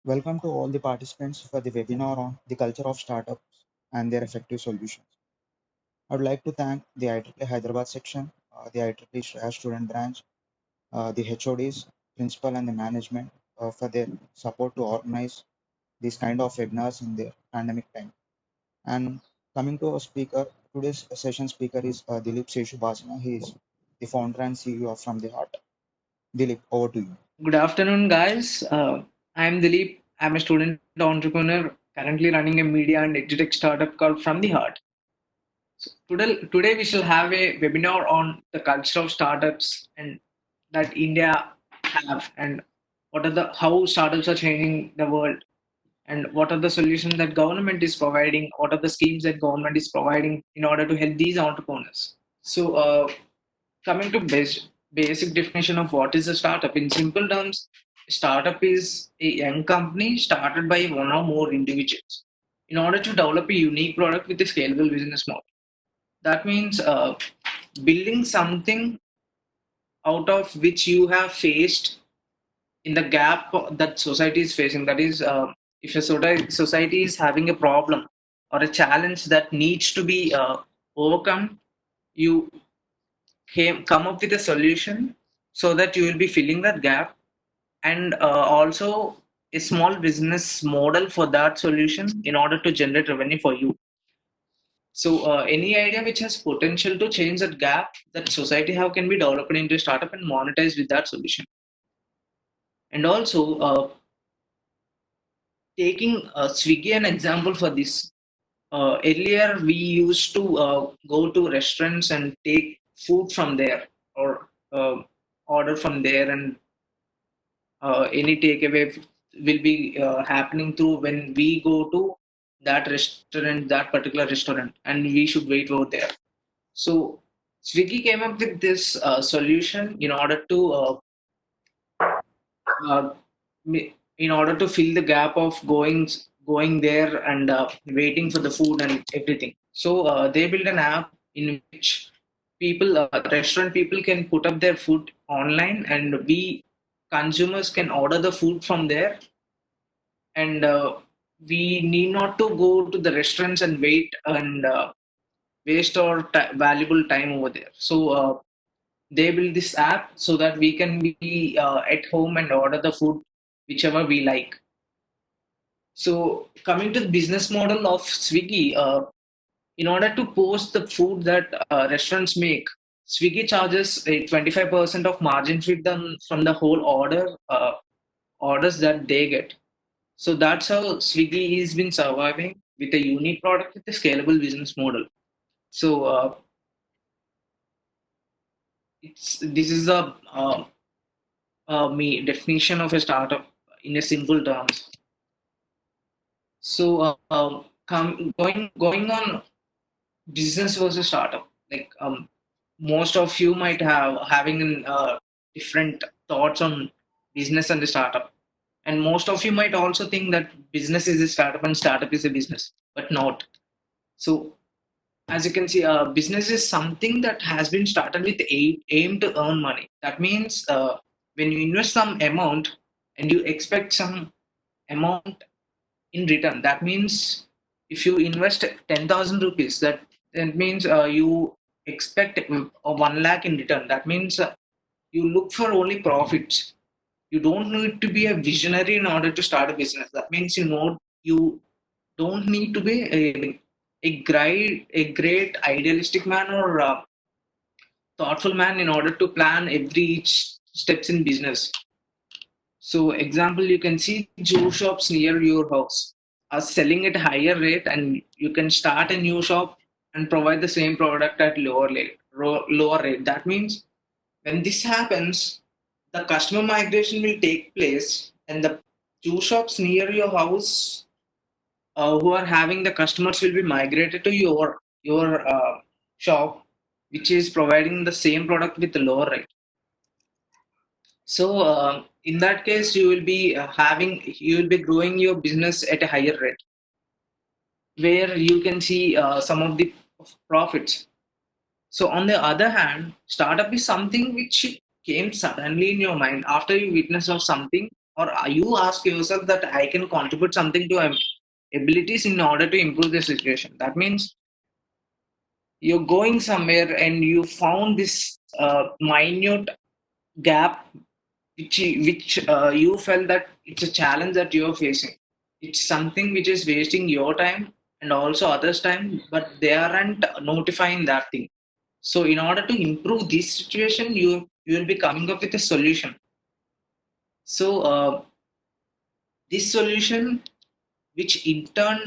Welcome to all the participants for the webinar on the culture of startups and their effective solutions. I would like to thank the IEEE Hyderabad section, the IEEE Shreya student branch, the HODs, principal and the management for their support to organize these kind of webinars in the pandemic time. And coming to our speaker, today's session speaker is Dilip Seshu Basana. He is the founder and CEO of From the Heart. Dilip, over to you. Good afternoon, guys. I'm Dilip. I'm a student entrepreneur currently running a media and edutech startup called From the Heart. Today we shall have a webinar on the culture of startups and that India have and what are the how startups are changing the world and what are the solutions that government is providing, what are the schemes that government is providing in order to help these entrepreneurs. Coming to basic definition of what is a startup, in simple terms, startup is a young company started by one or more individuals in order to develop a unique product with a scalable business model. That means building something out of which you have faced in the gap that society is facing. That is, if a society is having a problem or a challenge that needs to be overcome, you come up with a solution so that you will be filling that gap and also a small business model for that solution in order to generate revenue for you. So any idea which has potential to change that gap that society have can be developed into a startup and monetized with that solution. And also taking Swiggy an example for this. Earlier we used to go to restaurants and take food from there or order from there, and any takeaway will be happening through when we go to that particular restaurant, and we should wait over there. So Swiggy came up with this solution uh, in order to fill the gap of going there and waiting for the food and everything. So they built an app in which restaurant people can put up their food online, and we consumers can order the food from there, and we need not to go to the restaurants and wait and waste our valuable time over there. So they build this app so that we can be at home and order the food whichever we like. So coming to the business model of Swiggy, in order to post the food that restaurants make, Swiggy charges a 25% of margin fee from the whole orders that they get. So that's how Swiggy has been surviving with a unique product with a scalable business model. So this is a me definition of a startup in a simple terms. So going on business versus startup, like most of you might have having different thoughts on business and the startup, and most of you might also think that business is a startup and startup is a business, but not. So as you can see, business is something that has been started with aim to earn money. That means when you invest some amount and you expect some amount in return. That means if you invest 10,000 rupees, that means you expect 1 lakh in return. That means you look for only profits. You don't need to be a visionary in order to start a business. That means you don't need to be a great idealistic man or thoughtful man in order to plan every each steps in business. So example, you can see Jew shops near your house are selling at higher rate, and you can start a new shop and provide the same product at lower rate. That means when this happens, the customer migration will take place, and the Jew shops near your house who are having the customers will be migrated to your shop, which is providing the same product with the lower rate. So in that case, you will be growing your business at a higher rate, where you can see some of the profits. So on the other hand, startup is something which came suddenly in your mind after you witness of something. or you ask yourself that I can contribute something to abilities in order to improve the situation. That means you're going somewhere and you found this minute gap which you felt that it's a challenge that you're facing. It's something which is wasting your time and also others' time, but they aren't notifying that thing. So in order to improve this situation, you will be coming up with a solution. So this solution, which in turn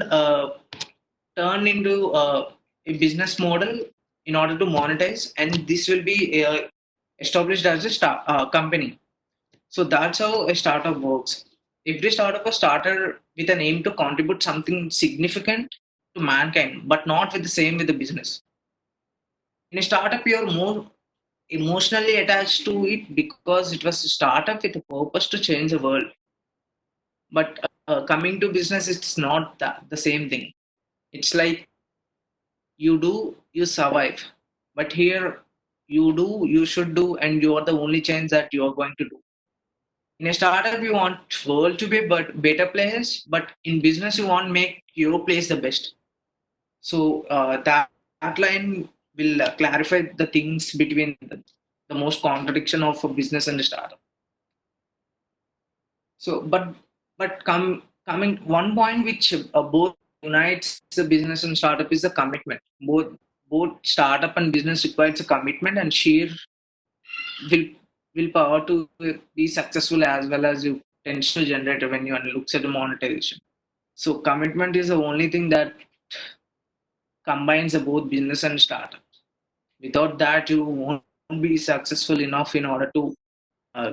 turn into a business model in order to monetize, and this will be established as a company. So that's how a startup works. Every startup was started with an aim to contribute something significant to mankind, but not with the same with the business. In a startup, you're more emotionally attached to it because it was a startup with a purpose to change the world. But coming to business, it's not the same thing. It's like you do, you survive. But here, you do, you should do, and you are the only change that you are going to do. In a startup, you want world to be but better place, but in business, you want make your place the best. So that line will clarify the things between the most contradiction of a business and a startup. So, coming one point which both unites the business and startup is the commitment. Both startup and business requires a commitment and sheer will willpower to be successful as well as you potential generate revenue and looks at the monetization. So commitment is the only thing that combines the both business and startup. Without that, you won't be successful enough in order to uh,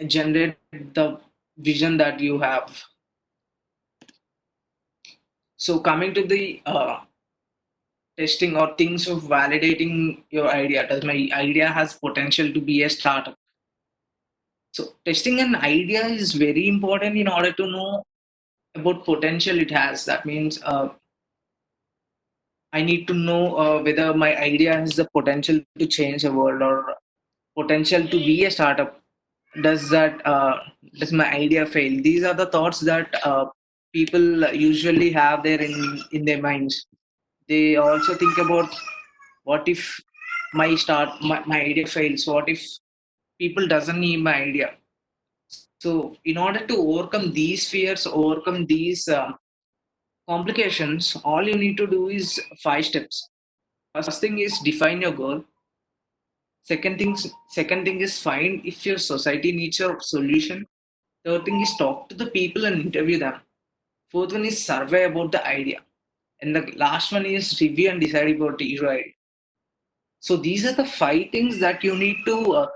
generate the vision that you have. So coming to the testing or things of validating your idea. Does my idea has potential to be a startup? So testing an idea is very important in order to know about potential it has. That means I need to know whether my idea has the potential to change the world or potential to be a startup. Does that does my idea fail? These are the thoughts that people usually have there in their minds. They also think about what if my idea fails? What if people doesn't need my idea? So in order to overcome these fears, overcome these complications, all you need to do is 5 steps. First thing is define your goal. Second thing is find if your society needs your solution. Third thing is talk to the people and interview them. Fourth one is survey about the idea. And the last one is review and decide about your idea. So these are the 5 things that you need to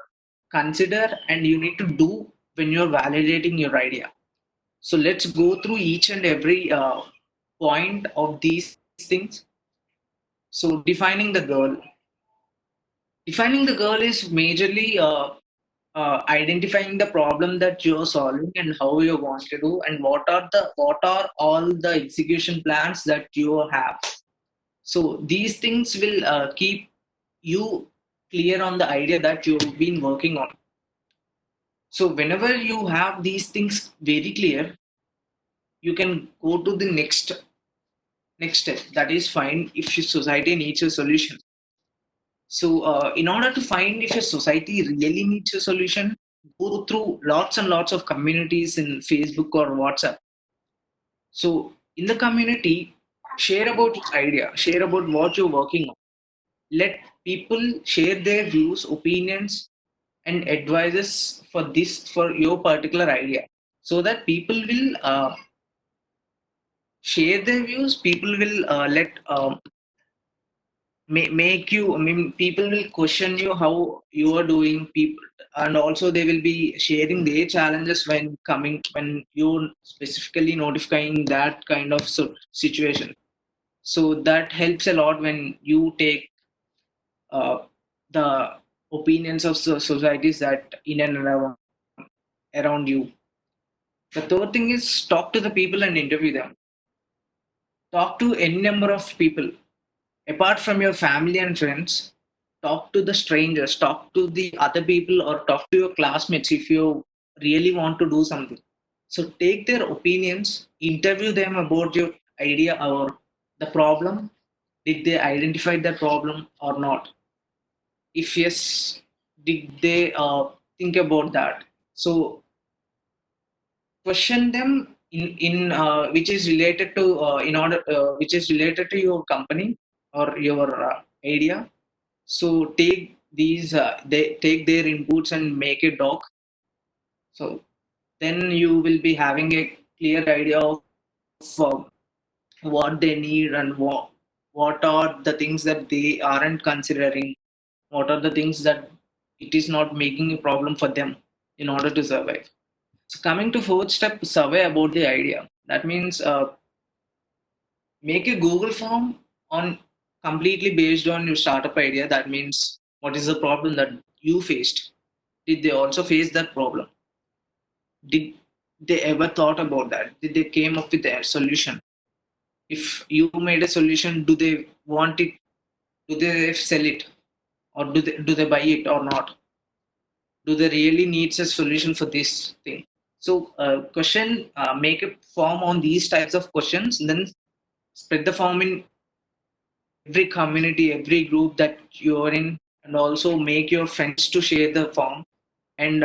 consider and you need to do when you're validating your idea. So let's go through each and every point of these things. So defining the goal. Defining the goal is majorly identifying the problem that you're solving and how you want to do and what are all the execution plans that you have. So these things will keep you clear on the idea that you've been working on. So whenever you have these things very clear, you can go to the next step. That is find if your society needs a solution. So in order to find if a society really needs a solution, go through lots and lots of communities in Facebook or WhatsApp. So in the community, share about your idea, share about what you're working on. Let people share their views, opinions, and advices for your particular idea, so that people will share their views. People will let make you. I mean, people will question you how you are doing. People, and also they will be sharing their challenges when you're specifically notifying that kind of situation. So that helps a lot when you take the opinions of societies that in and around you. The third thing is talk to the people and interview them. Talk to any number of people apart from your family and friends. Talk to the strangers, talk to the other people, or talk to your classmates if you really want to do something. So take their opinions, interview them about your idea or the problem. Did they identify the problem or not? If yes, did they think about that? So question them in which is related to in order which is related to your company or your idea. So take these they take their inputs and make a doc. So then you will be having a clear idea of uh, what they need and what are the things that they aren't considering, what are the things that it is not making a problem for them in order to survive. So coming to fourth step, survey about the idea. That means make a Google form on completely based on your startup idea. That means what is the problem that you faced? Did they also face that problem? Did they ever thought about that? Did they came up with a solution? If you made a solution, do they want it? Do they sell it, or do they buy it or not? Do they really needs a solution for this thing? So question make a form on these types of questions, and then spread the form in every community, every group that you're in, and also make your friends to share the form. And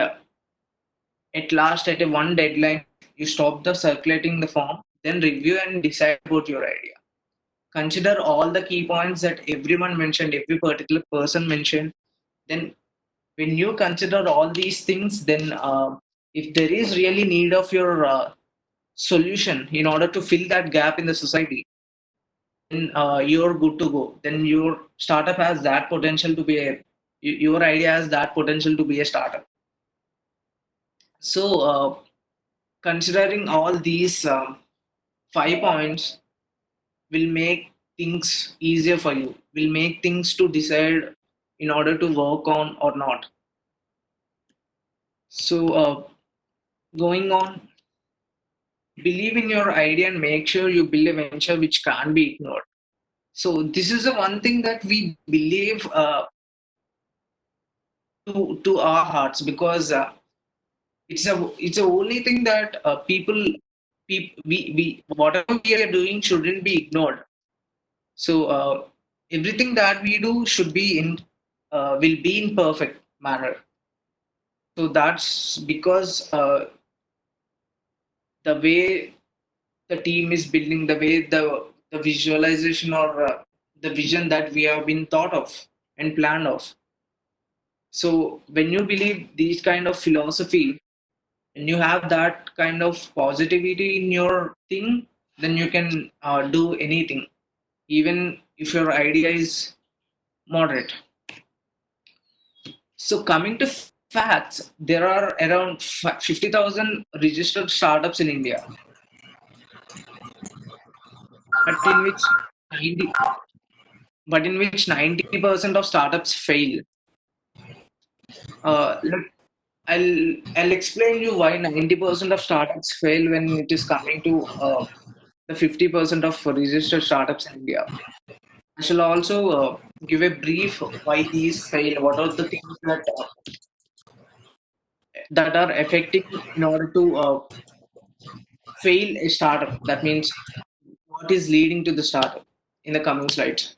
at last, at a one deadline, you stop the circulating the form, then review and decide about your idea. Consider all the key points that everyone mentioned, every particular person mentioned. Then when you consider all these things, then if there is really need of your solution in order to fill that gap in the society, then you're good to go. Then your startup has that potential to be your idea has that potential to be a startup. So considering all these 5 points will make things easier for you, will make things to decide in order to work on or not. So going on, believe in your idea and make sure you build a venture which can't be ignored. So this is the one thing that we believe to our hearts, because it's the only thing that we whatever we are doing shouldn't be ignored. So everything that we do should be in will be in perfect manner. So that's because the way the team is building, the way the visualization or the vision that we have been thought of and planned of. So when you believe these kind of philosophy and you have that kind of positivity in your thing, then you can do anything, even if your idea is moderate. So coming to facts, there are around 50,000 registered startups in India, but in which 90, but in which 90% of startups fail. Look, I'll explain you why 90% of startups fail when it is coming to the 50% of registered startups in India. I shall also give a brief why these fail. What are the things that are affecting in order to fail a startup? That means what is leading to the startup in the coming slides.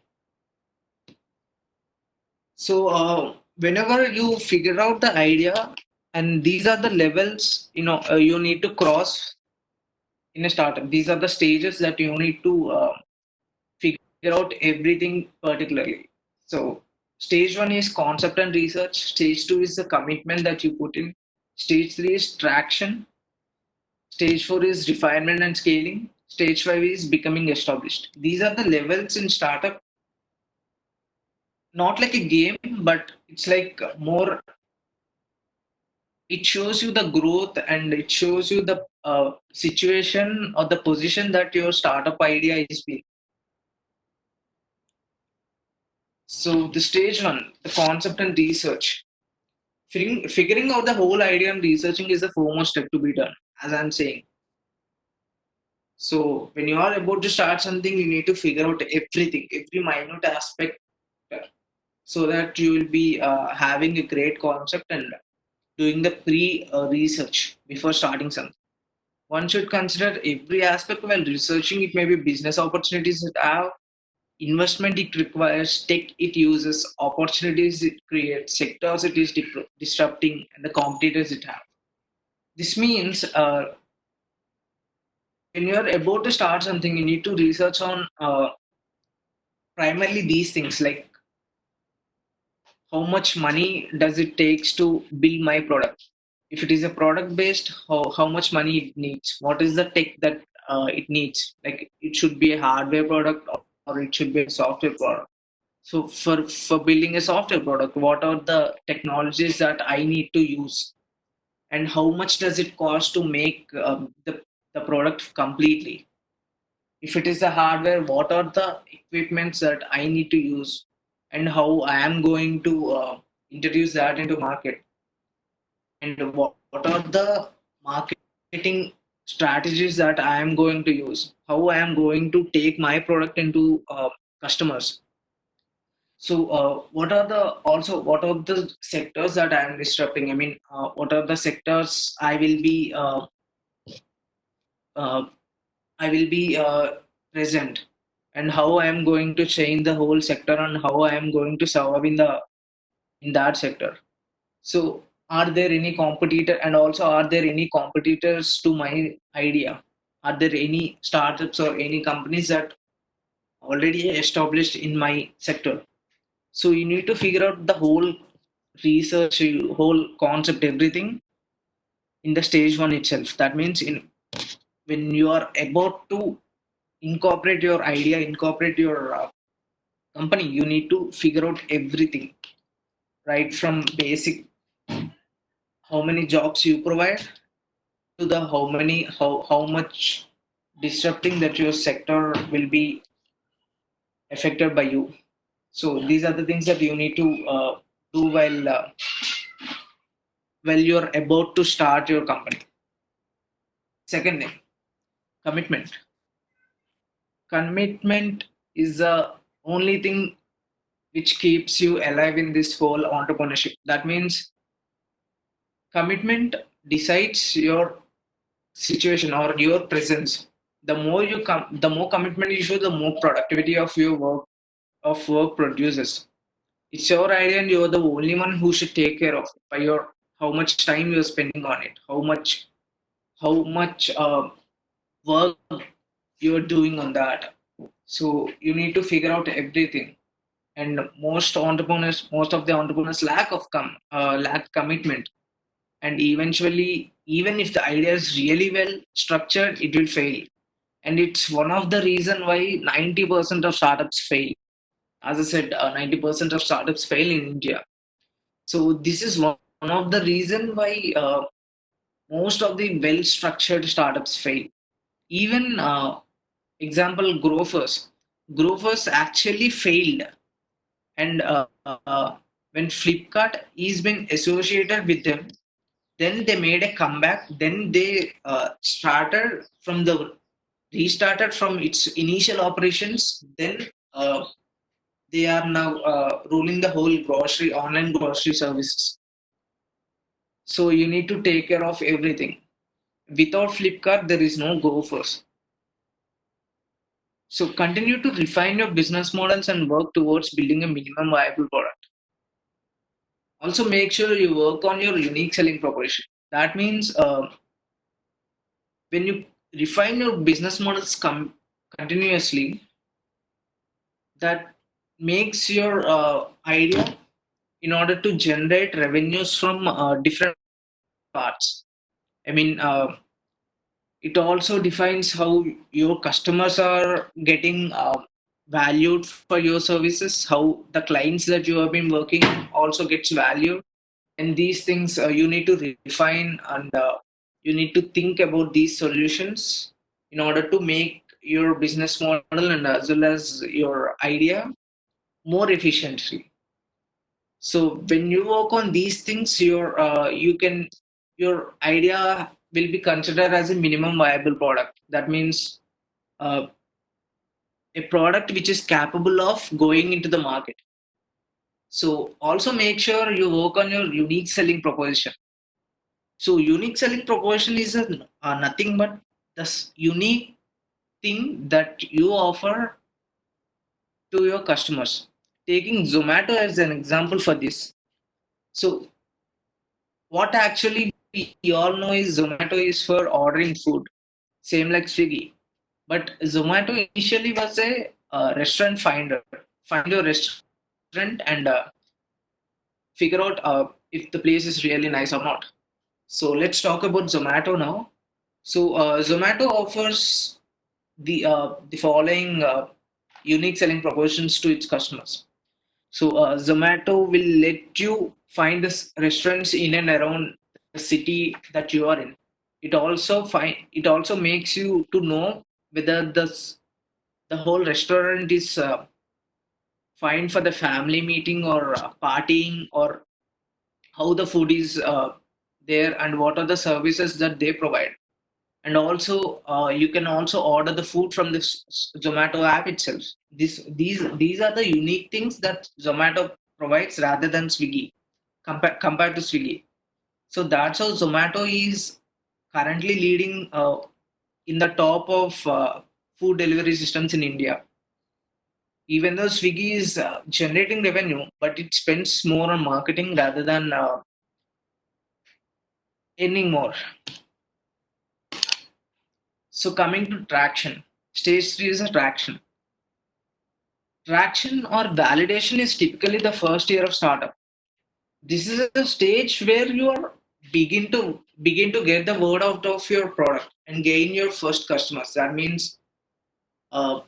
So whenever you figure out the idea, and these are the levels you need to cross in a startup. These are the stages that you need to figure out everything particularly. So stage one is concept and research. Stage two is the commitment that you put in. Stage three is traction. Stage four is refinement and scaling. Stage five is becoming established. These are the levels in startup. Not like a game, but it's like more. It shows you the growth and it shows you the situation or the position that your startup idea is being. So the stage one, the concept and research. Figuring out the whole idea and researching is the foremost step to be done, as I'm saying. So when you are about to start something, you need to figure out everything, every minute aspect, so that you will be having a great concept. And doing the pre research before starting something. One should consider every aspect while researching. It may be business opportunities it have, investment it requires, tech it uses, opportunities it creates, sectors it is disrupting, and the competitors it have. This means when you're about to start something, you need to research on primarily these things like how much money does it takes to build my product. If it is a product based, how much money it needs, what is the tech that it needs, like it should be a hardware product or it should be a software product. So for building a software product, what are the technologies that I need to use, and how much does it cost to make the product completely. If it is the hardware, what are the equipments that I need to use, and how I am going to introduce that into market, and what are the marketing strategies that I am going to use, how I am going to take my product into customers. So, what are the sectors that I am disrupting? I mean, what are the sectors uh, I will be present, and how I am going to change the whole sector, and how I am going to survive in that sector. So, are there any competitor, and also are there any competitors to my idea? Are there any startups or any companies that already established in my sector? So you need to figure out the whole research, whole concept, everything in the stage one itself. That means in when you are about to incorporate your idea, incorporate your company, you need to figure out everything, right from basic how many jobs you provide to the how much disrupting that your sector will be affected by you. So these are the things that you need to do while you're about to start your company. Second thing, commitment. Commitment is the only thing which keeps you alive in this whole entrepreneurship. That means commitment decides your situation or your presence. The more you come, the more commitment you show, the more productivity of your work produces. It's your idea, and you're the only one who should take care of it by your how much time you're spending on it, how much work you're doing on that. So you need to figure out everything. And most of the entrepreneurs lack commitment, and eventually, even if the idea is really well structured, it will fail. And it's one of the reason why 90% of startups fail. As I said, 90% of startups fail in India. So this is one of the reason why most of the well structured startups fail. Even example, growers actually failed. And when Flipkart is been associated with them, then they made a comeback. Then they restarted from its initial operations. Then they are now ruling the whole online grocery services. So you need to take care of everything. Without Flipkart, there is no Grofers. So continue to refine your business models and work towards building a minimum viable product. Also, make sure you work on your unique selling proposition. That means when you refine your business models continuously, that makes your idea in order to generate revenues from different parts. I mean, it also defines how your customers are getting valued for your services, how the clients that you have been working also gets valued. And these things you need to refine, and you need to think about these solutions in order to make your business model and as well as your idea more efficiently. So when you work on these things, your idea will be considered as a minimum viable product. That means uh, a product which is capable of going into the market. So also make sure you work on your unique selling proposition. So unique selling proposition is nothing but this unique thing that you offer to your customers. Taking Zomato as an example for this. So what actually we all know is Zomato is for ordering food, same like Swiggy. But Zomato initially was a restaurant finder. Find your restaurant and figure out if the place is really nice or not. So let's talk about Zomato now. So Zomato offers the following unique selling propositions to its customers. So Zomato will let you find this restaurants in and around the city that you are in. It also makes you to know whether the whole restaurant is fine for the family meeting or partying, or how the food is there and what are the services that they provide. And also you can also order the food from this Zomato app itself. These are the unique things that Zomato provides rather than Swiggy, compared to Swiggy. So that's how Zomato is currently leading in the top of food delivery systems in India. Even though Swiggy is generating revenue, but it spends more on marketing rather than earning more. So coming to traction, stage three is a traction. Traction or validation is typically the first year of startup. This is a stage where you are begin to get the word out of your product and gain your first customers. That means uh,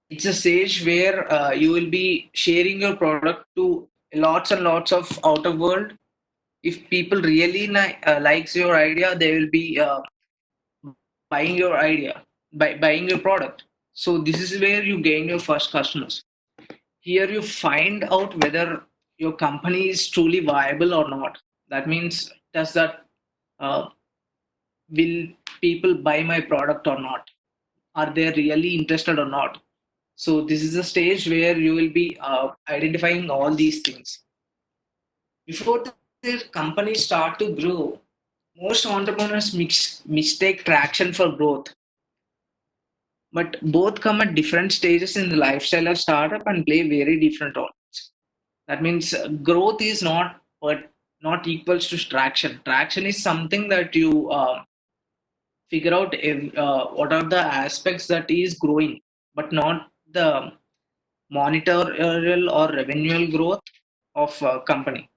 it's a stage where you will be sharing your product to lots and lots of outer world. If people really likes your idea, they will be buying your idea, buying your product. So this is where you gain your first customers. Here you find out whether your company is truly viable or not. That means, does that uh, will people buy my product or not? Are they really interested or not? So this is a stage where you will be identifying all these things. Before their companies start to grow, most entrepreneurs mistake traction for growth, but both come at different stages in the lifestyle of startup and play very different roles. That means growth is not but not equals to traction. Traction is something that you figure out what are the aspects that is growing, but not the monetarial or revenue growth of a company.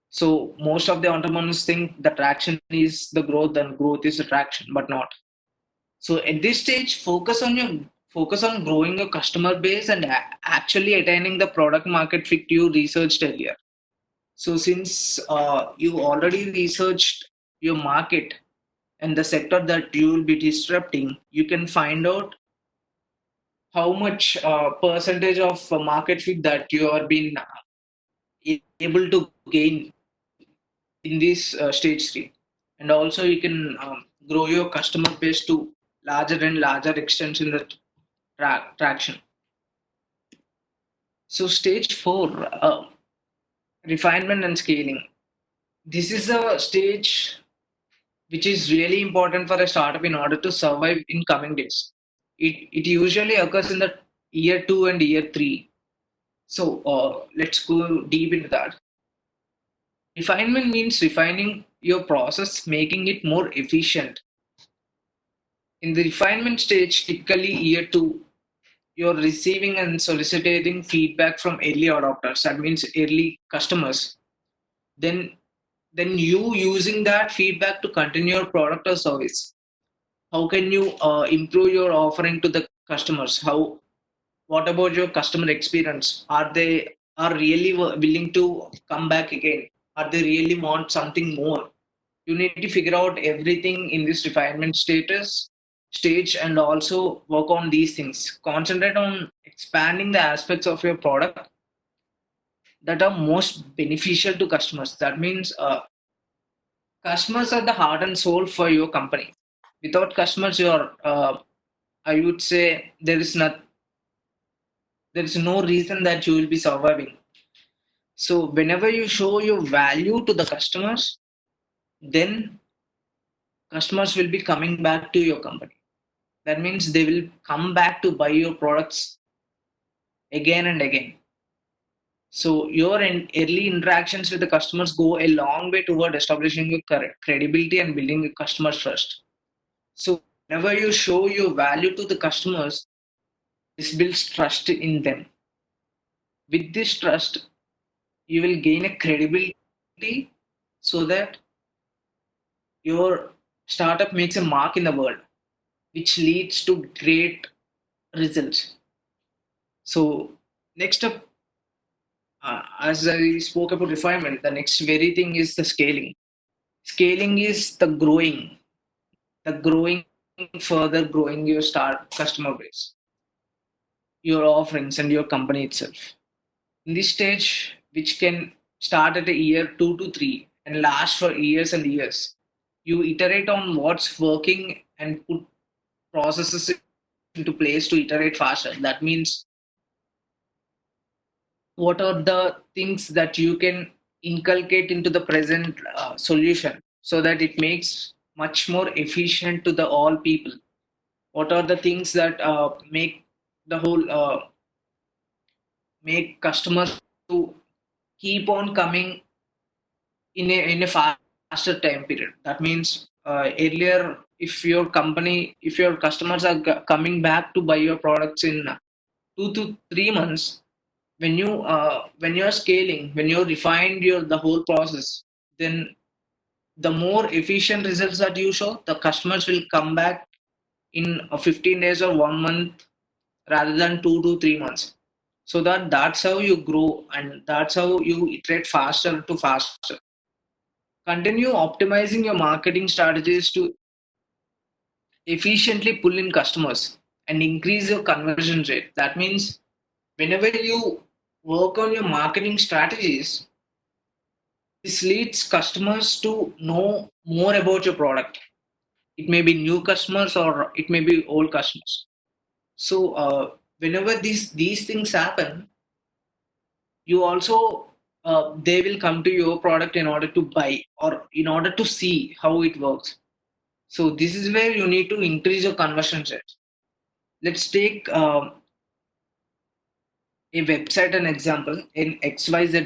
So most of the entrepreneurs think the traction is the growth and growth is the traction, but not. So at this stage, focus on growing your customer base and actually attaining the product market fit you researched earlier. So since you already researched your market and the sector that you will be disrupting, you can find out how much percentage of market fit that you are being able to gain in this stage three. And also you can grow your customer base to larger and larger extents in the traction. So stage four, refinement and scaling. This is a stage which is really important for a startup in order to survive in coming days. It usually occurs in the year two and year three. So let's go deep into that. Refinement means refining your process, making it more efficient. In the refinement stage, typically year two, you're receiving and soliciting feedback from early adopters. That means early customers. Then then you using that feedback to continue your product or service. How can you improve your offering to the customers? How, what about your customer experience? Are they are really willing to come back again? Are they really want something more? You need to figure out everything in this refinement status stage and also work on these things. Concentrate on expanding the aspects of your product that are most beneficial to customers. That means customers are the heart and soul for your company. Without customers, your I would say there is no reason that you will be surviving. So whenever you show your value to the customers, then customers will be coming back to your company. That means they will come back to buy your products again and again. So your early interactions with the customers go a long way toward establishing your credibility and building your customers trust. So whenever you show your value to the customers, this builds trust in them. With this trust, you will gain a credibility so that your startup makes a mark in the world, which leads to great results. So next up, as I spoke about refinement, the next very thing is the scaling. Scaling is the growing further growing your start customer base, your offerings, and your company itself. In this stage, which can start at a year 2 to 3 and last for years and years, you iterate on what's working and put processes into place to iterate faster. That means what are the things that you can inculcate into the present solution so that it makes much more efficient to the all people. What are the things that make the whole make customers to keep on coming in a faster time period. That means earlier, if your customers are coming back to buy your products in 2 to 3 months, when you're scaling, when you refined your the whole process, then the more efficient results that you show, the customers will come back in 15 days or 1 month rather than 2 to 3 months. So that's how you grow and that's how you iterate faster to faster. Continue optimizing your marketing strategies to efficiently pull in customers and increase your conversion rate. That means whenever you work on your marketing strategies, this leads customers to know more about your product. It may be new customers or it may be old customers. So whenever these things happen, you also they will come to your product in order to buy or in order to see how it works. So this is where you need to increase your conversion rate. Let's take a website an example, an XYZ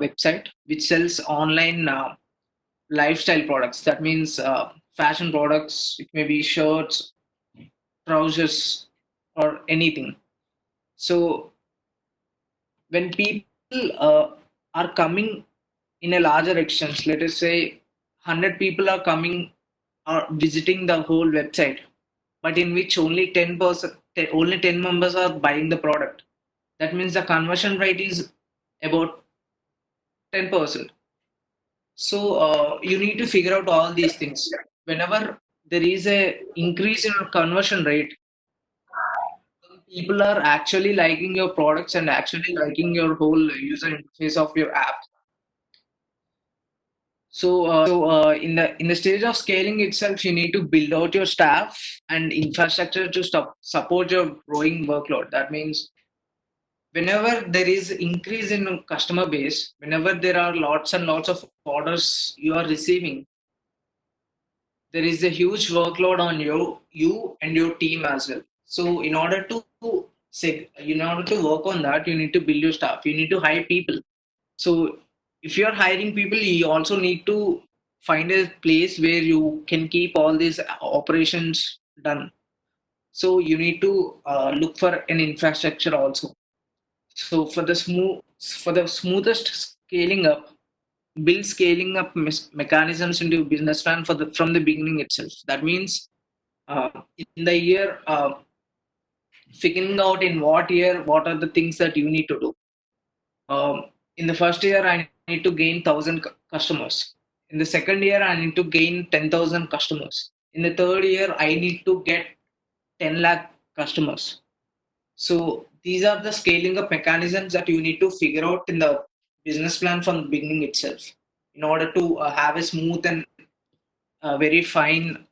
website which sells online lifestyle products. That means fashion products. It may be shirts, trousers, or anything. So when people are coming in a larger extent, let us say 100 people are coming or visiting the whole website, but in which only 10%, only 10 members are buying the product. That means the conversion rate is about 10%. So you need to figure out all these things. Whenever there is a increase in your conversion rate, people are actually liking your products and actually liking your whole user interface of your app. So in the stage of scaling itself, you need to build out your staff and infrastructure to support your growing workload. That means whenever there is increase in customer base, whenever there are lots and lots of orders you are receiving, there is a huge workload on you and your team as well. So in order to work on that, you need to build your staff. You need to hire people. So if you are hiring people, you also need to find a place where you can keep all these operations done. So you need to look for an infrastructure also. So for the smoothest scaling up, build scaling up mechanisms into your business plan from the beginning itself. That means uh, in the year, figuring out in what year what are the things that you need to do. In the first year, I need to gain 1,000 customers. In the second year, I need to gain 10,000 customers. In the third year, I need to get 10 lakh customers. So these are the scaling up mechanisms that you need to figure out in the business plan from the beginning itself in order to have a smooth and very fine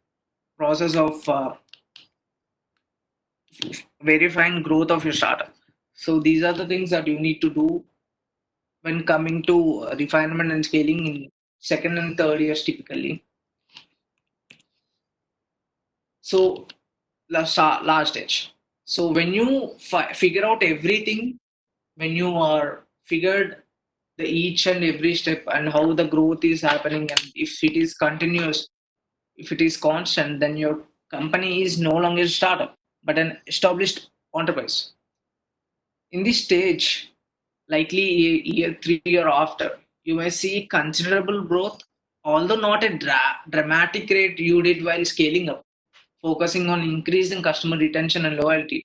process of very fine growth of your startup. So these are the things that you need to do when coming to refinement and scaling second and third years typically. So last stage. So when you figure out everything, when you are figured the each and every step and how the growth is happening, and if it is continuous, if it is constant, then your company is no longer a startup but an established enterprise. In this stage, likely year 3 or after, you may see considerable growth, although not a dramatic rate you did while scaling up, focusing on increasing customer retention and loyalty,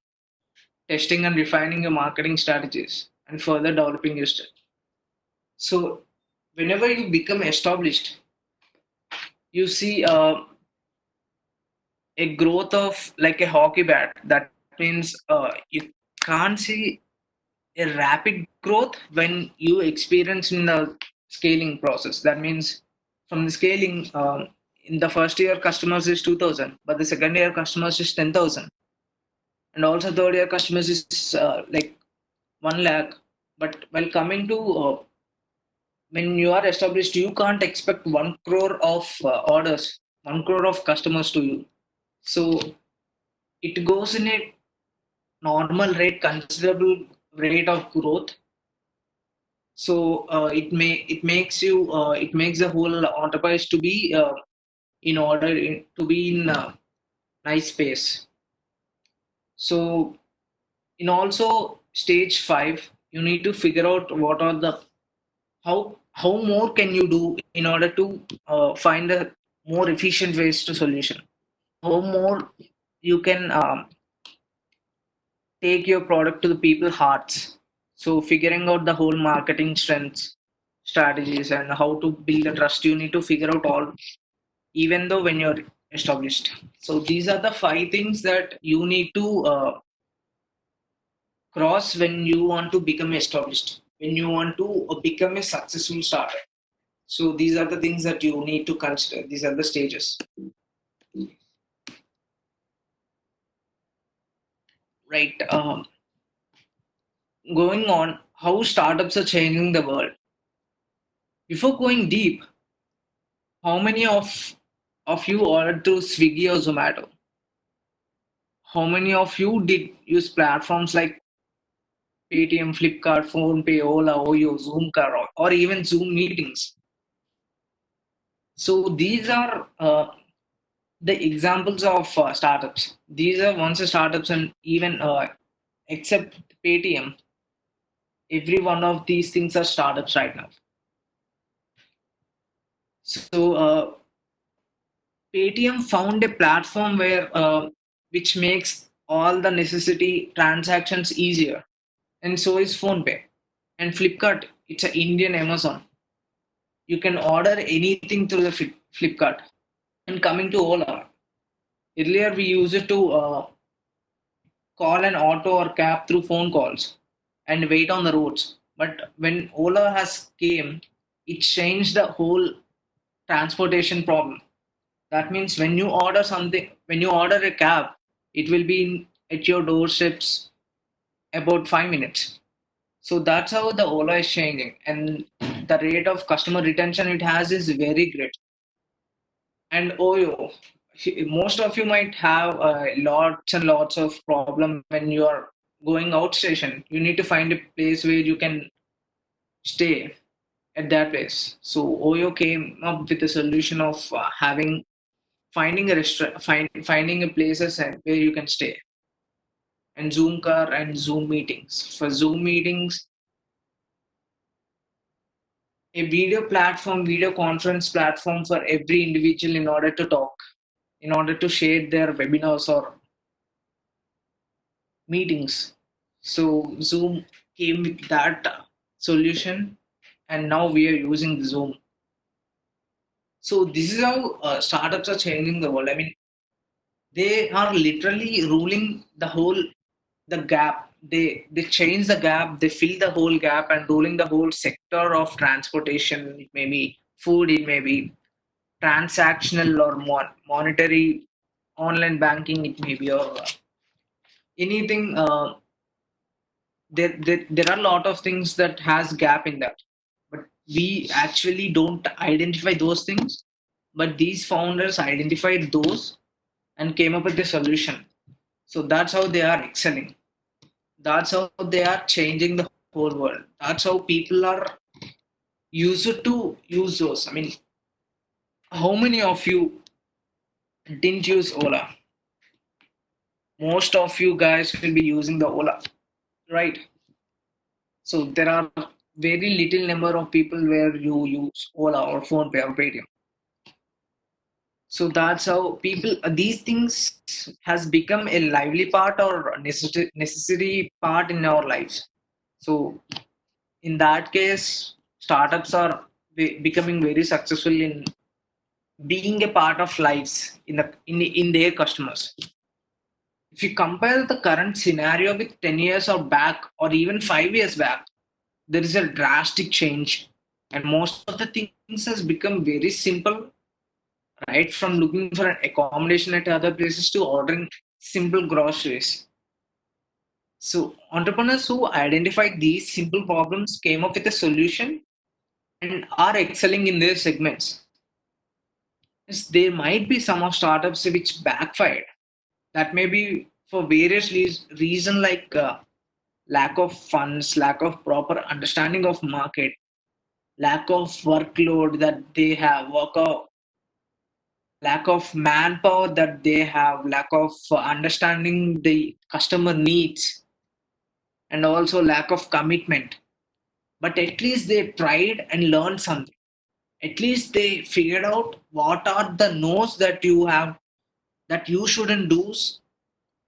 testing and refining your marketing strategies, and further developing your strategy. So, whenever you become established, you see a growth of like a hockey bat. That means you can't see a rapid growth when you experience in the scaling process. That means from the scaling, in the first year customers is 2000, but the second year customers is 10,000, and also third year customers is like 1 lakh. But while coming to when you are established, you can't expect 1 crore of orders, 1 crore of customers to you. So it goes in a normal rate, considerable rate of growth. So it makes the whole enterprise to be in order to be in nice space. So in also stage 5, you need to figure out what are the how more can you do in order to find a more efficient ways to solution. How more you can take your product to the people hearts. So figuring out the whole marketing strengths, strategies, and how to build the trust, you need to figure out all, even though when you're established. So these are the 5 things that you need to cross when you want to become established, when you want to become a successful starter. So these are the things that you need to consider. These are the stages. Right. Going on, how startups are changing the world. Before going deep, how many of you ordered through Swiggy or Zomato? How many of you did use platforms like Paytm, Flipkart, PhonePe, Ola, Oyo, Zoomcar, or even Zoom meetings? So these are the examples of startups. These are once a startups, and even except Paytm, every one of these things are startups right now. So Paytm found a platform where which makes all the necessity transactions easier, and so is PhonePe. And Flipkart, it's an Indian Amazon. You can order anything through the Flipkart. And coming to Ola, earlier we used it to call an auto or cab through phone calls and wait on the roads. But when Ola has came, it changed the whole transportation problem. That means when you order something, when you order a cab, it will be at your doorsteps about 5 minutes. So that's how the Ola is changing, and the rate of customer retention it has is very great. And Oyo, most of you might have lots and lots of problem when you are going outstation. You need to find a place where you can stay at that place. So Oyo came up with a solution of having finding a restaurant, finding a places and where you can stay. And Zoom car and Zoom meetings. For Zoom meetings, a video platform, video conference platform for every individual in order to talk, in order to share their webinars or meetings. So Zoom came with that solution, and now we are using Zoom. So this is how startups are changing the world. I mean, they are literally ruling the whole the gap. They change the gap. They fill the whole gap and ruling the whole sector of transportation. It may be food. It may be transactional or monetary, online banking. It may be or anything. There are a lot of things that has gap in that, but we actually don't identify those things, but these founders identified those and came up with a solution. So that's how they are excelling. That's how they are changing the whole world. That's how people are used to use those. I mean, how many of you didn't use Ola? Most of you guys will be using the Ola, right? So there are very little number of people where you use Ola or PhonePe or Paytm. So that's how people these things has become a lively part or necessary part in our lives. So in that case, startups are becoming very successful in being a part of lives in their customers. If you compare the current scenario with 10 years or back or even 5 years back, there is a drastic change, and most of the things has become very simple, right from looking for an accommodation at other places to ordering simple groceries. So entrepreneurs who identified these simple problems came up with a solution and are excelling in their segments. Yes, there might be some of startups which backfired. That may be for various reasons like lack of funds, lack of proper understanding of market, lack of workload that they have, lack of manpower that they have, lack of understanding the customer needs, and also lack of commitment. But at least they tried and learned something. At least they figured out what are the no's that you have that you shouldn't do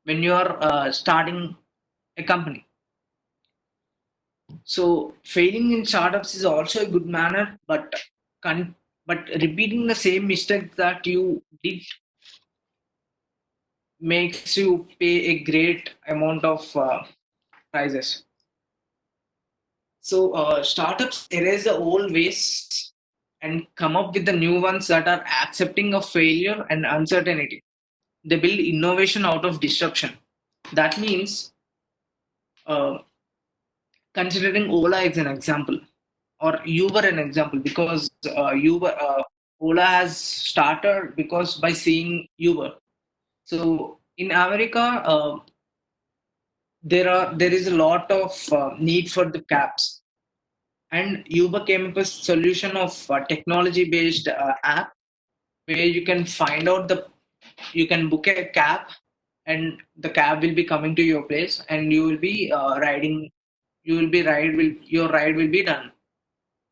when you are starting a company. So failing in startups is also a good manner, but but repeating the same mistake that you did makes you pay a great amount of prices. So startups erase the old ways and come up with the new ones that are accepting of failure and uncertainty. They build innovation out of disruption. That means uh, considering Ola as an example or Uber an example because Ola has started because by seeing Uber. So in America, there is a lot of need for the cabs, and Uber came up with a solution of technology based app where you can find out the you can book a cab and the cab will be coming to your place and you will be riding you will be ride will your ride will be done.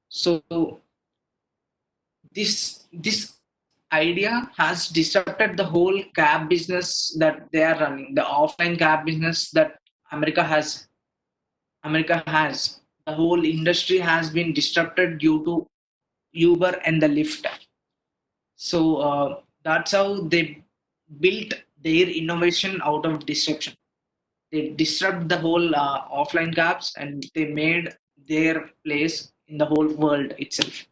So this idea has disrupted the whole cab business that they are running, the offline cab business that america has the whole industry has been disrupted due to Uber and the Lyft. So that's how they built their innovation out of disruption. They disrupt the whole offline cabs and they made their place in the whole world itself.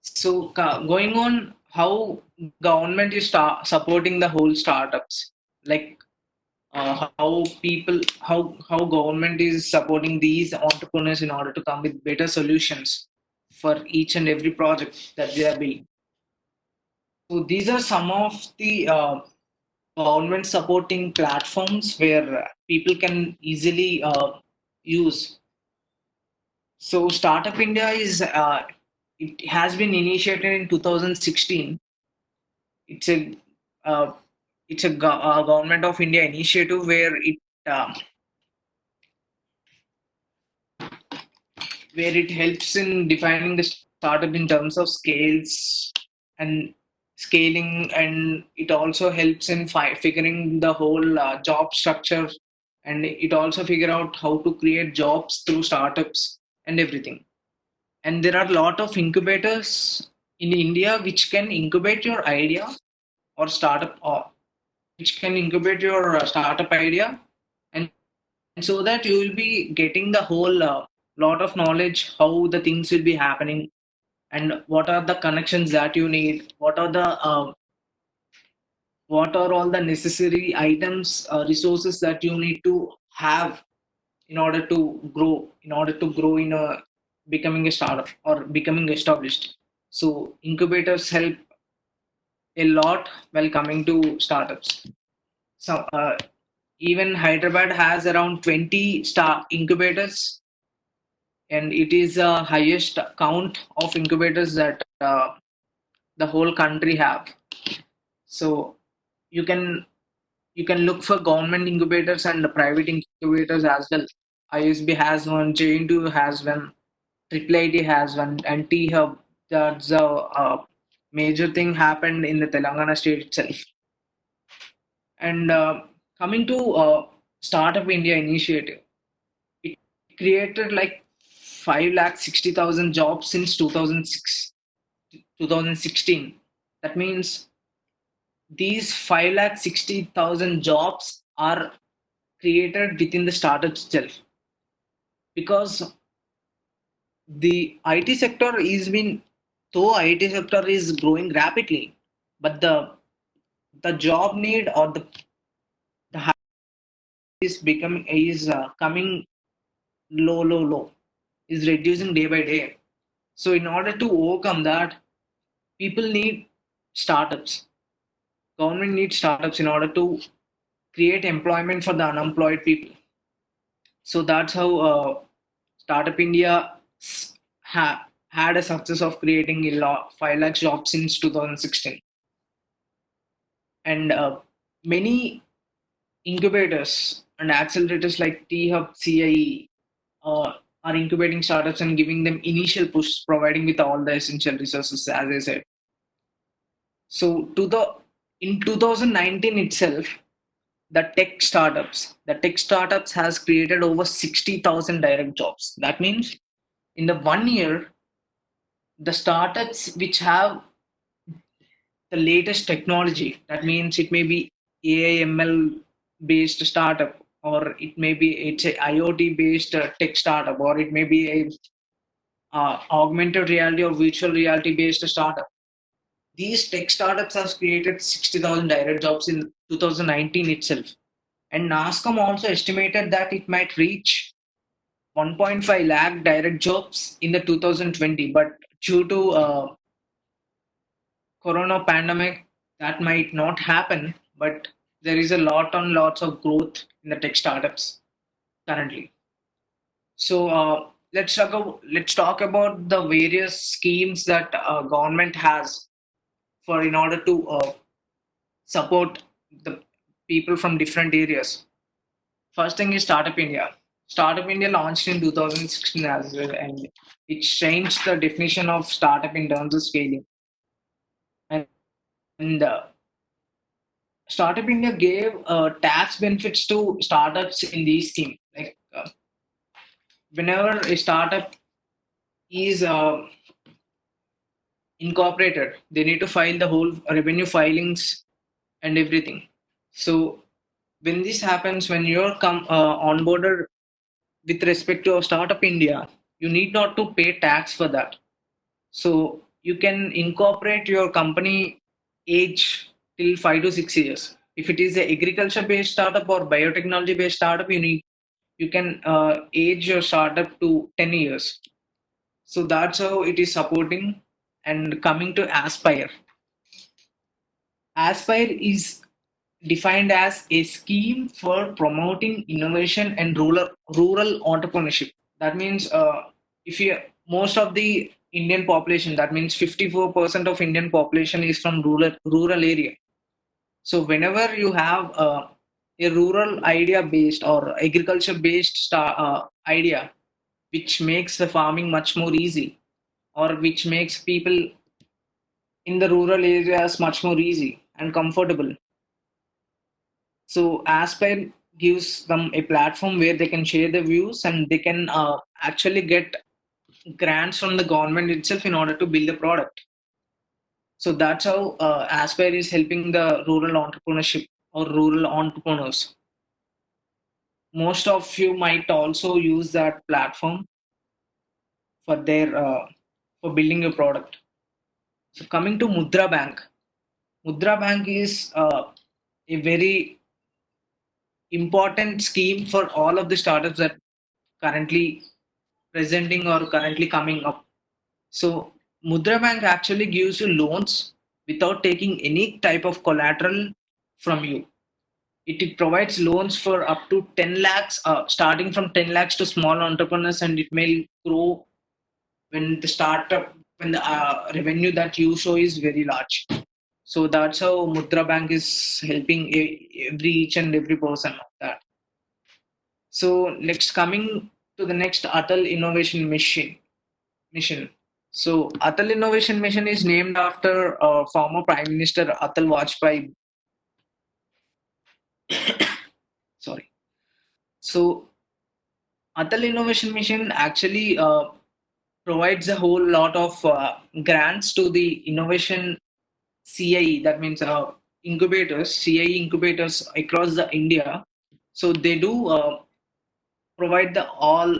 So going on, how government is supporting the whole startups, like how government is supporting these entrepreneurs in order to come with better solutions for each and every project that they are building. So these are some of the government supporting platforms where people can easily use. So Startup India is it has been initiated in 2016. It's a uh, government of India initiative um, where it helps in defining the startup in terms of scales and scaling, and it also helps in figuring the whole job structure, and it also figure out how to create jobs through startups and everything. And there are a lot of incubators in India which can incubate your idea or startup, or which can incubate your startup idea, and so that you will be getting the whole lot of knowledge how the things will be happening and what are the connections that you need, what are all the necessary items, resources that you need to have in order to grow in a becoming a startup or becoming established. So incubators help a lot while coming to startups. So even Hyderabad has around 20 star incubators, and it is the highest count of incubators that the whole country have. So you can you can look for government incubators and the private incubators as well. ISB has one, JNTU has one, Triple IT has one, and T Hub. That's a major thing happened in the Telangana state itself. And coming to Startup India initiative, it created like 5,60,000 jobs since 2016. That means these 5,60,000 jobs are created within the startup itself, because the IT sector is been though IT sector is growing rapidly, but the job need or the high is coming low, is reducing day by day. So in order to overcome that, people need startups. Government needs startups in order to create employment for the unemployed people. So that's how Startup India had a success of creating 5 lakh jobs since 2016. And many incubators and accelerators like T Hub, CIE are incubating startups and giving them initial push, providing with all the essential resources, as I said. So in 2019 itself, the tech startups has created over 60,000 direct jobs. That means in the 1 year, the startups which have the latest technology, that means it may be AI ML based startup, or it may be it's a IoT based tech startup, or it may be a augmented reality or virtual reality based startup. These tech startups have created 60,000 direct jobs in 2019 itself. And NASCOM also estimated that it might reach 1.5 lakh direct jobs in the 2020, but due to corona pandemic, that might not happen. But there is a lot on lots of growth in the tech startups currently. So let's talk about the various schemes that government has for in order to support the people from different areas. First thing is Startup India. Startup India launched in 2016 as well, and it changed the definition of startup in terms of scaling. And Startup India gave tax benefits to startups in these scheme. Like whenever a startup is incorporated, they need to file the whole revenue filings and everything. So when this happens, when you're onboarded with respect to Startup India, you need not to pay tax for that. So you can incorporate your company age till 5 to 6 years. If it is a agriculture based startup or biotechnology based startup, you can age your startup to 10 years. So that's how it is supporting. And coming to Aspire. Aspire is defined as a scheme for promoting innovation and rural entrepreneurship. That means if you most of the Indian population, that means 54% of Indian population is from rural area. So whenever you have a rural idea based or agriculture based idea, which makes the farming much more easy, or which makes people in the rural areas much more easy and comfortable. So Aspire gives them a platform where they can share their views, and they can actually get grants from the government itself in order to build a product. So that's how Aspire is helping the rural entrepreneurship or rural entrepreneurs. Most of you might also use that platform for their for building a product. So coming to Mudra Bank, Mudra Bank is a very important scheme for all of the startups that currently presenting or currently coming up. So Mudra Bank actually gives you loans without taking any type of collateral from you. It provides loans for up to 10 lakhs, starting from 10 lakhs to small entrepreneurs, and it may grow when the startup, when the revenue that you show is very large. So that's how Mudra Bank is helping every each and every person of that. So next, coming to the next Atal Innovation Mission. So Atal Innovation Mission is named after former Prime Minister Atal Vajpayee. Sorry. So Atal Innovation Mission actually provides a whole lot of grants to the innovation CIE. That means incubators, CIE incubators across the India. So they do provide the all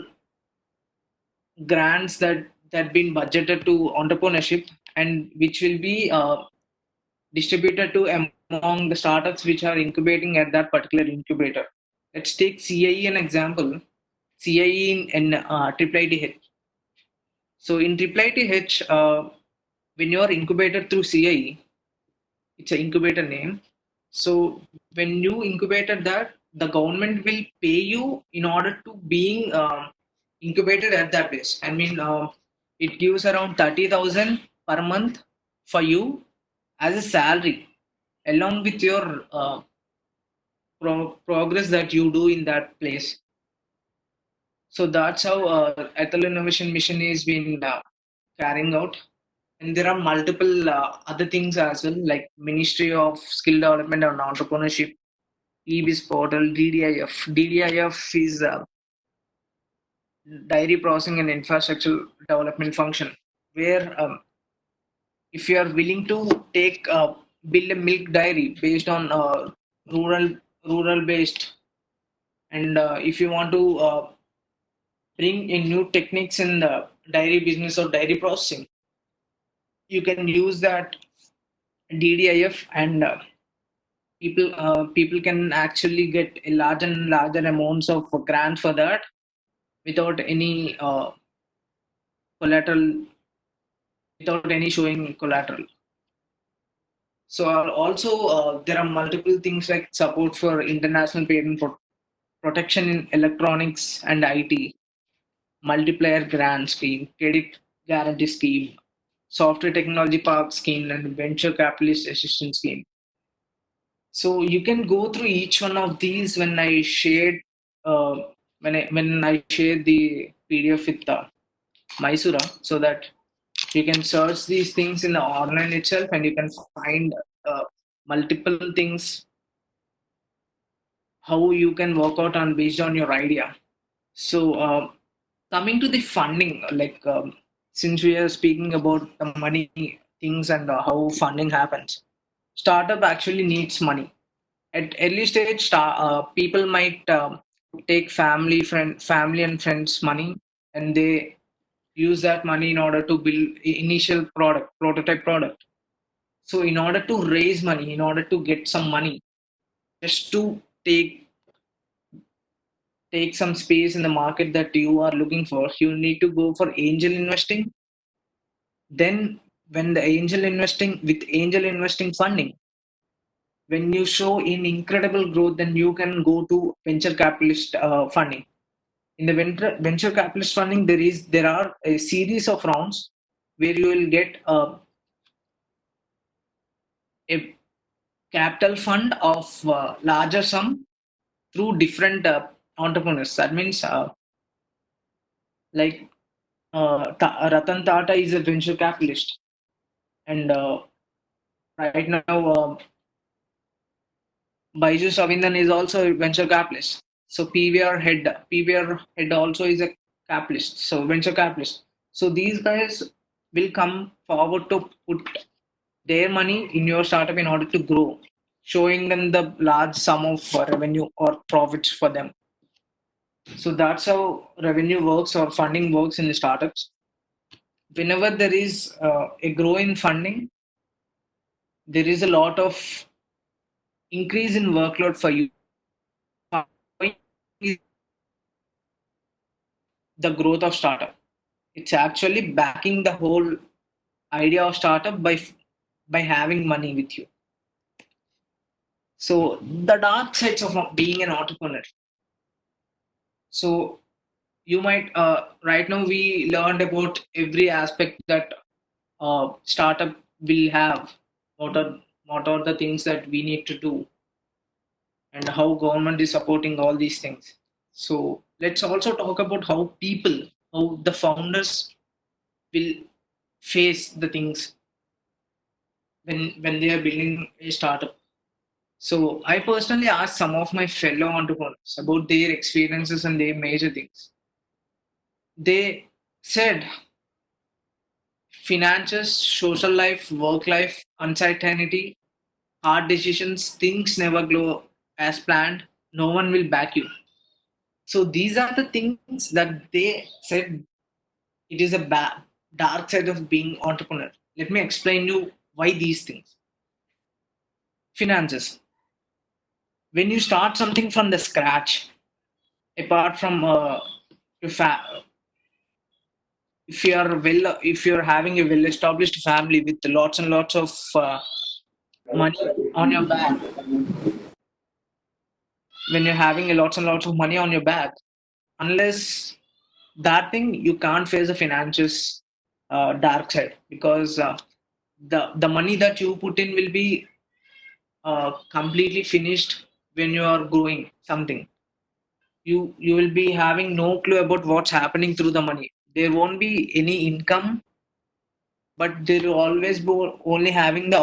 grants that been budgeted to entrepreneurship, and which will be distributed to among the startups which are incubating at that particular incubator. Let's take CIE an example. CIE in IIITH. So in IIITH, when you are incubated through CIE, it's an incubator name. So when you incubated that, the government will pay you in order to being incubated at that place. I mean, it gives around 30,000 per month for you as a salary, along with your progress that you do in that place. So that's how Ethel Innovation Mission is being carrying out. And there are multiple other things as well, like Ministry of Skill Development and Entrepreneurship, EBIS portal, DDIF. DDIF is Dairy Processing and Infrastructure Development Function, where if you are willing to take build a milk dairy based on rural rural based, and if you want to bring in new techniques in the dairy business or dairy processing, you can use that DDIF, and people can actually get a larger and larger amounts of grants for that without any collateral, without any showing collateral. So also there are multiple things like support for international patent protection in electronics and IT, multiplier grant scheme, credit guarantee scheme, software technology park scheme, and venture capitalist assistance scheme. So you can go through each one of these when I shared when I shared the PDF with Mysura, so that you can search these things in the online itself, and you can find multiple things how you can work out on based on your idea. So coming to the funding, like since we are speaking about the money things and how funding happens, startup actually needs money. At early stage, people might take family and friends money, and they use that money in order to build initial prototype product. So in order to raise money, in order to get some money, just to take some space in the market that you are looking for, you need to go for angel investing. Then when the angel investing funding, when you show in incredible growth, then you can go to venture capitalist funding. In the venture capitalist funding, there are a series of rounds where you will get a capital fund of larger sum through different entrepreneurs. That means like Ratan Tata is a venture capitalist, and right now Baiju Savindan is also a venture capitalist. So PVR head also is a capitalist. So venture capitalist. So these guys will come forward to put their money in your startup in order to grow, showing them the large sum of revenue or profits for them. So that's how revenue works or funding works in the startups. Whenever there is a grow in funding, there is a lot of increase in workload for you. the growth of startup. It's actually backing the whole idea of startup by having money with you. So the dark sides of being an entrepreneur. So you might right now we learned about every aspect that startup will have. What are what are the things that we need to do, and how government is supporting all these things. So let's also talk about how the founders will face the things when they are building a startup. So I personally asked some of my fellow entrepreneurs about their experiences and their major things. They said finances, social life, work life, uncertainty, hard decisions, things never go as planned, no one will back you. So these are the things that they said it is a dark side of being entrepreneur. Let me explain you why these things. Finances. When you start something from the scratch, apart from your if you're having a well established family with lots and lots of money on your back, when you're having a lots and lots of money on your back, unless that thing you can't face the finances dark side, because the money that you put in will be completely finished when you are growing something. You will be having no clue about what's happening through the money. There won't be any income, but there will always be only having the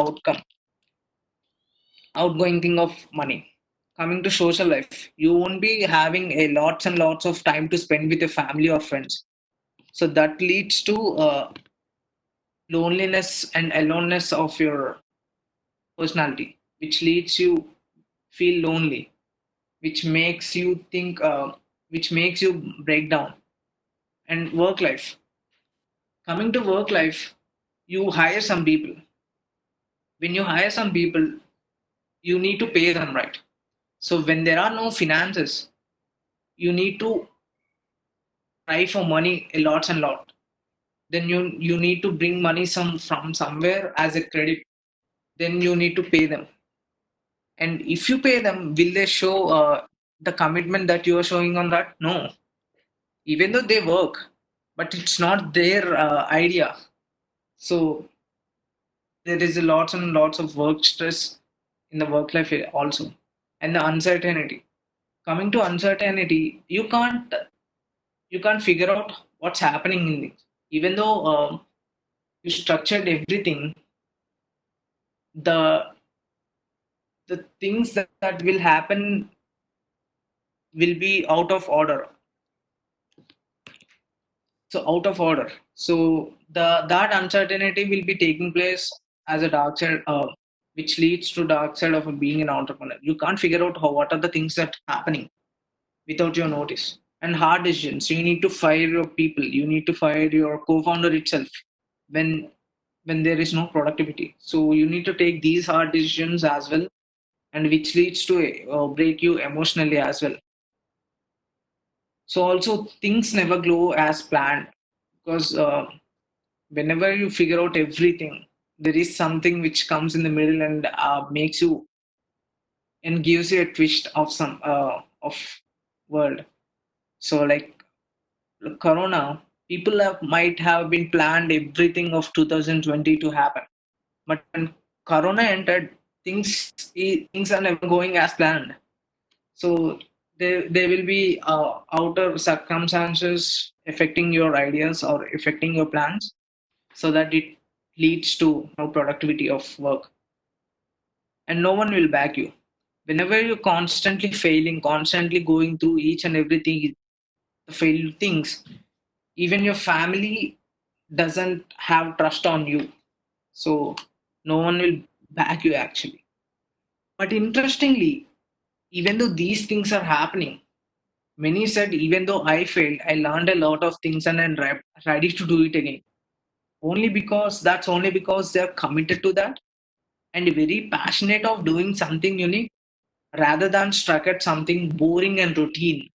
outgoing thing of money. Coming to social life, you won't be having a lots and lots of time to spend with your family or friends. So that leads to loneliness and aloneness of your personality, which leads you feel lonely, which makes you think, which makes you break down. And work life. Coming to work life, you hire some people. When you hire some people, you need to pay them, right? So when there are no finances, you need to try for money a lot and lot. Then you need to bring money from somewhere as a credit. Then you need to pay them. And if you pay them, will they show the commitment that you are showing on that? No. Even though they work, but it's not their idea. So there is a lots and lots of work stress in the work life also, and the uncertainty. Coming to uncertainty, you can't figure out what's happening in it. Even though you structured everything, the the things that will happen will be out of order. So out of order. So that uncertainty will be taking place as a dark side, which leads to dark side of being an entrepreneur. You can't figure out what are the things that are happening without your notice. And hard decisions. You need to fire your people. You need to fire your co-founder itself when when there is no productivity. So you need to take these hard decisions as well, and which leads to break you emotionally as well. So also things never go as planned, because whenever you figure out everything, there is something which comes in the middle and makes you and gives you a twist of some of world. So like Corona, people might have been planned everything of 2020 to happen, but when Corona entered, things are never going as planned. So there will be outer circumstances affecting your ideas or affecting your plans, so that it leads to no productivity of work, and no one will back you. Whenever you're constantly failing, constantly going through each and everything, the failed things, even your family doesn't have trust on you. So no one will back you actually. But interestingly, even though these things are happening, many said, even though I failed, I learned a lot of things and I'm ready to do it again. Only because they're committed to that and very passionate of doing something unique rather than stuck at something boring and routine.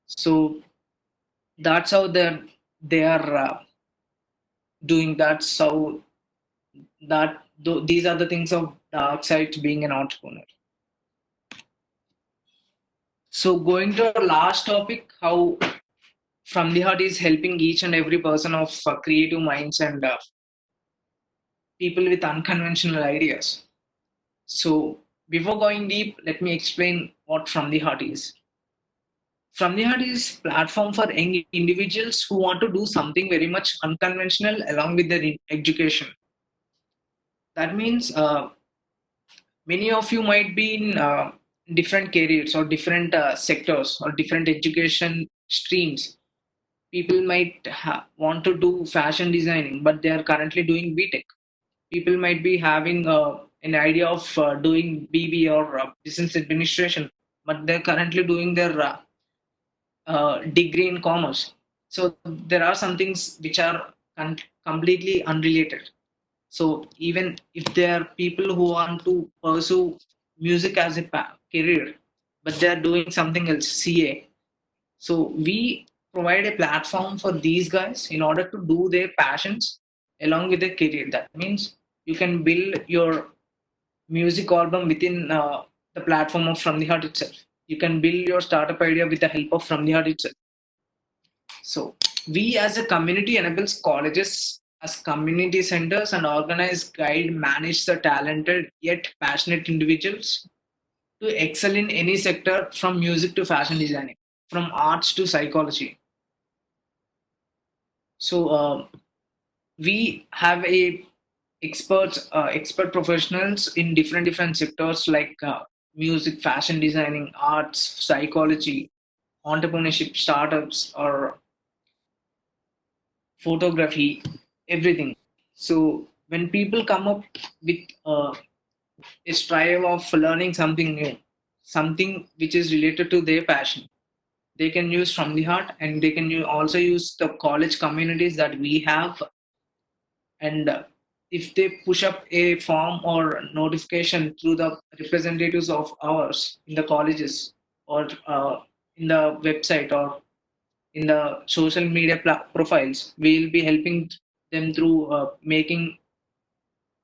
So That's how they are doing. That's how these are the things of dark sides being an entrepreneur. So going to our last topic, how From the Heart is helping each and every person of creative minds and people with unconventional ideas. So before going deep, let me explain what From the Heart is. From the Heart is platform for young individuals who want to do something very much unconventional along with their education. That means many of you might be in different careers or different sectors or different education streams. People might want to do fashion designing, but they are currently doing BTech. People might be having an idea of doing BB or business administration, but they're currently doing their degree in commerce. So there are some things which are completely unrelated. So even if there are people who want to pursue music as a career, but they are doing something else, CA. So we provide a platform for these guys in order to do their passions along with their career. That means you can build your music album within the platform of From the Heart itself. You can build your startup idea with the help of From the Heart itself. So we as a community enables colleges as community centers and organize, guide, manage the talented yet passionate individuals to excel in any sector from music to fashion designing, from arts to psychology. So we have a expert professionals in different sectors like music, fashion designing, arts, psychology, entrepreneurship, startups, or photography, everything. So when people come up with a strive of learning something new, something which is related to their passion, they can use From the Heart, and they can also use the college communities that we have. And if they push up a form or notification through the representatives of ours in the colleges or in the website or in the social media profiles, we'll be helping them through making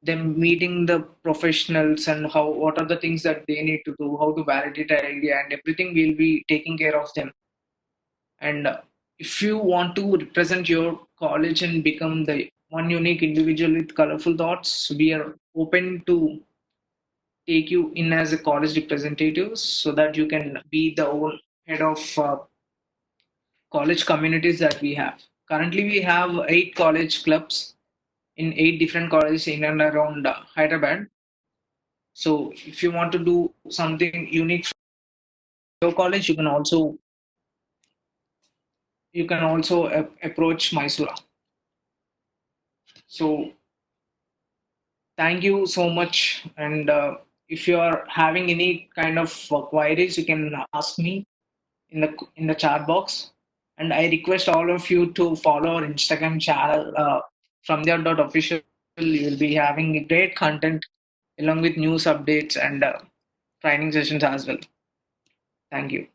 them meeting the professionals and how what are the things that they need to do, how to validate an idea, and everything we'll be taking care of them. And if you want to represent your college and become the one unique individual with colorful thoughts, we are open to take you in as a college representative so that you can be the own head of college communities that we have. Currently, we have 8 college clubs in 8 different colleges in and around Hyderabad. So, if you want to do something unique for your college, you can also approach Mysura. So, thank you so much. And if you are having any kind of queries, you can ask me in the chat box. And I request all of you to follow our Instagram channel from there official. You will be having great content along with news updates and training sessions as well. Thank you.